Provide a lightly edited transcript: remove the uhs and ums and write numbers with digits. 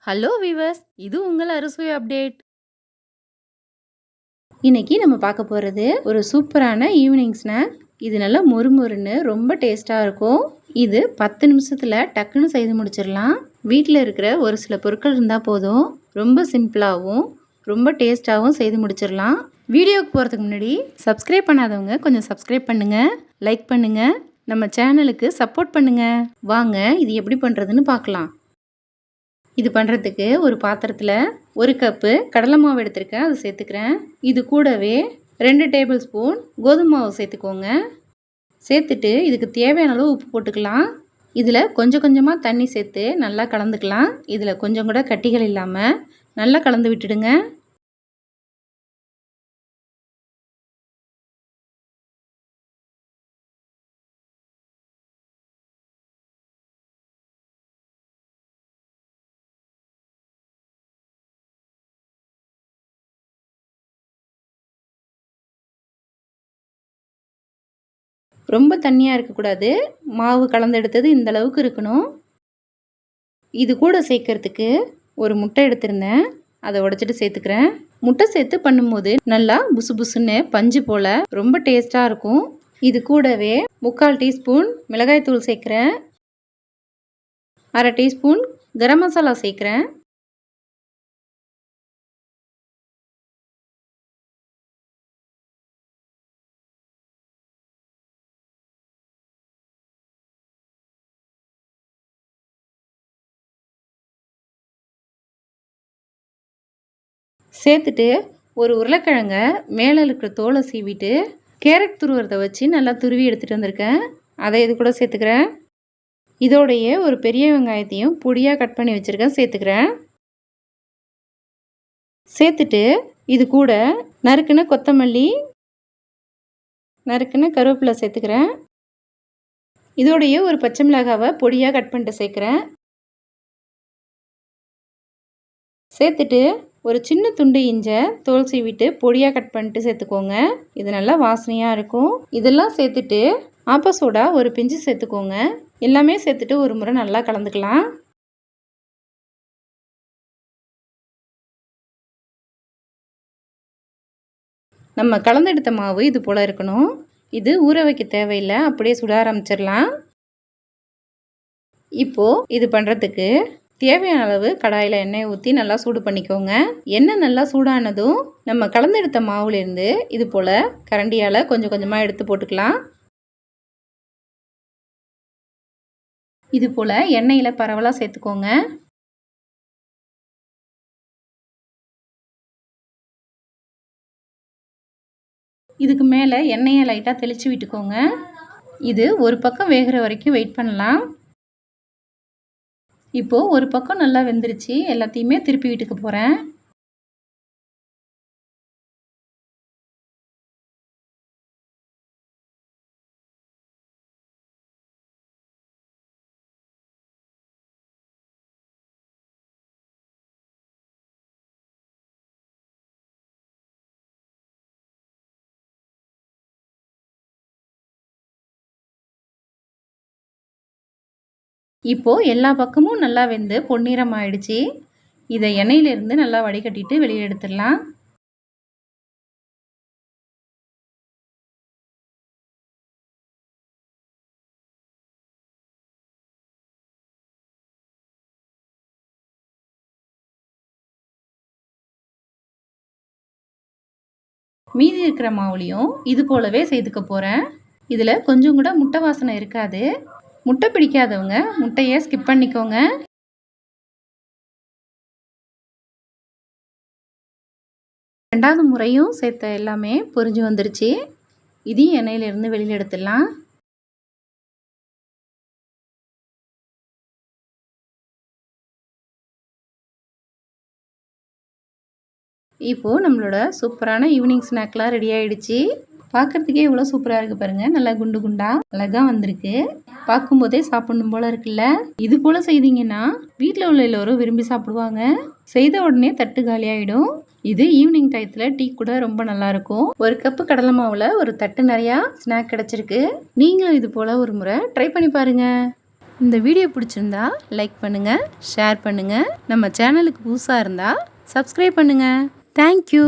Hello viewers, இது உங்கள் அறுசுவை அப்டேட். இன்னைக்கு நம்ம பார்க்க போகிறது ஒரு சூப்பரான ஈவினிங் ஸ்நாக். இது நல்லா மொறுமொறுன்னு ரொம்ப டேஸ்ட்டாக இருக்கும். இது 10 நிமிஷத்தில் டக்குன்னு செய்து முடிச்சிடலாம். வீட்டில் இருக்கிற ஒரு சில பொருட்கள் இருந்தால் போதும். ரொம்ப சிம்பிளாகவும் ரொம்ப டேஸ்ட்டாகவும் செய்து முடிச்சிடலாம். வீடியோவுக்கு போகிறதுக்கு முன்னாடி சப்ஸ்கிரைப் பண்ணாதவங்க கொஞ்சம் சப்ஸ்கிரைப் பண்ணுங்கள், லைக் பண்ணுங்கள், நம்ம சேனலுக்கு சப்போர்ட் பண்ணுங்கள். வாங்க இது எப்படி பண்ணுறதுன்னு பார்க்கலாம். இது பண்ணுறதுக்கு ஒரு பாத்திரத்தில் 1 கப்பு கடலை மாவு எடுத்திருக்கேன், அதை சேர்த்துக்கிறேன். இது கூடவே 2 டேபிள் ஸ்பூன் கோதுமை மாவு சேர்த்துக்கோங்க. சேர்த்துட்டு இதுக்கு தேவையான அளவு உப்பு போட்டுக்கலாம். இதில் கொஞ்சம் கொஞ்சமாக தண்ணி சேர்த்து நல்லா கலந்துக்கலாம். இதில் கொஞ்சம் கூட கட்டிகள் இல்லாமல் நல்லா கலந்து விட்டுடுங்க. ரொம்ப தண்ணியாக இருக்கக்கூடாது. மாவு கலந்தெடுத்தது இந்த அளவுக்கு இருக்கணும். இது கூட சேர்க்கறதுக்கு ஒரு முட்டை எடுத்திருந்தேன், அதை உடைச்சிட்டு சேர்த்துக்கிறேன். முட்டை சேர்த்து பண்ணும்போது நல்லா புசு புசுன்னு பஞ்சு போல் ரொம்ப டேஸ்ட்டாக இருக்கும். இது கூடவே 3/4 டீஸ்பூன் மிளகாய்த்தூள் சேர்க்குறேன். 1/2 டீஸ்பூன் கரம் மசாலா சேர்க்குறேன். சேர்த்துட்டு ஒரு உருளைக்கிழங்க மேலே இருக்கிற தோலை சீவிட்டு கேரட் துருவுறதை வச்சு நல்லா துருவி எடுத்துகிட்டு வந்திருக்கேன், அதை இது கூட சேர்த்துக்கிறேன். இதோடைய ஒரு பெரிய வெங்காயத்தையும் பொடியாக கட் பண்ணி வச்சுருக்கேன், சேர்த்துக்கிறேன். சேர்த்துட்டு இது கூட நறுக்குன கொத்தமல்லி, நறுக்குன கருவேப்பிலை சேர்த்துக்கிறேன். இதோடைய ஒரு பச்சை மிளகாவை பொடியாக கட் பண்ணிட்டு சேர்க்குறேன். சேர்த்துட்டு ஒரு சின்ன துண்டு இஞ்சை தோல் சீவிட்டு பொடியாக கட் பண்ணிட்டு சேர்த்துக்கோங்க. இது நல்லா வாசனையாக இருக்கும். இதெல்லாம் சேர்த்துட்டு ஆப்ப சோடா ஒரு பிஞ்சு சேர்த்துக்கோங்க. எல்லாமே சேர்த்துட்டு ஒரு முறை நல்லா கலந்துக்கலாம். நம்ம கலந்தெடுத்த மாவு இது போல் இருக்கணும். இது ஊற வைக்க தேவையில்லை, அப்படியே சுட ஆரம்பிச்சிடலாம். இப்போது இது பண்ணுறதுக்கு தேவையான அளவு கடாயில் எண்ணெய் ஊற்றி நல்லா சூடு பண்ணிக்கோங்க. எண்ணெய் நல்லா சூடானதும் நம்ம கலந்தெடுத்த மாவுலேருந்து இது போல் கரண்டியால் கொஞ்சம் கொஞ்சமாக எடுத்து போட்டுக்கலாம். இது போல் எண்ணெயில் பரவலாக சேர்த்துக்கோங்க. இதுக்கு மேலே எண்ணெயை லைட்டாக தெளித்து விட்டுக்கோங்க. இது ஒரு பக்கம் வேகிற வரைக்கும் வெயிட் பண்ணலாம். இப்போது ஒரு பக்கம் நல்லா வெந்துருச்சு, எல்லாத்தையுமே திருப்பி விட்டுக்க போகிறேன். இப்போது எல்லா பக்கமும் நல்லா வெந்து பொன்னிறம் ஆயிடுச்சு. இதை எண்ணெயிலிருந்து நல்லா வடிகட்டிட்டு வெளியே எடுத்துடலாம். மீதி இருக்கிற மாவுலையும் இது போலவே செய்துக்க போகிறேன். இதில் கொஞ்சம் கூட முட்டை வாசனை இருக்காது. முட்டை பிடிக்காதவங்க முட்டையை ஸ்கிப் பண்ணிக்கோங்க. ரெண்டாவது முறையும் சேர்த்த எல்லாமே பொரிஞ்சு வந்துருச்சு. இதையும் எண்ணெயிலிருந்து வெளியில் எடுத்துடலாம். இப்போது நம்மளோட சூப்பரான ஈவினிங் ஸ்நாக்லாம் ரெடி ஆகிடுச்சு. பார்க்குறதுக்கே இவ்வளோ சூப்பராக இருக்குது பாருங்கள். நல்லா குண்டு குண்டாக அழகாக வந்திருக்கு. பார்க்கும்போதே சாப்பிடணும் போல் இருக்குல்ல. இது போல் செய்தீங்கன்னா வீட்டில் உள்ள எல்லோரும் விரும்பி சாப்பிடுவாங்க. செய்த உடனே தட்டு காலியாகிடும். இது ஈவினிங் டயத்தில் டீ கூட ரொம்ப நல்லாயிருக்கும். 1 கப்பு கடலை மாவில் ஒரு தட்டு நிறையா ஸ்நாக் கிடச்சிருக்கு. நீங்களும் இது போல் ஒரு முறை ட்ரை பண்ணி பாருங்கள். இந்த வீடியோ பிடிச்சிருந்தா லைக் பண்ணுங்கள், ஷேர் பண்ணுங்கள். நம்ம சேனலுக்கு புதுசாக இருந்தால் சப்ஸ்கிரைப் பண்ணுங்கள். தேங்க்யூ.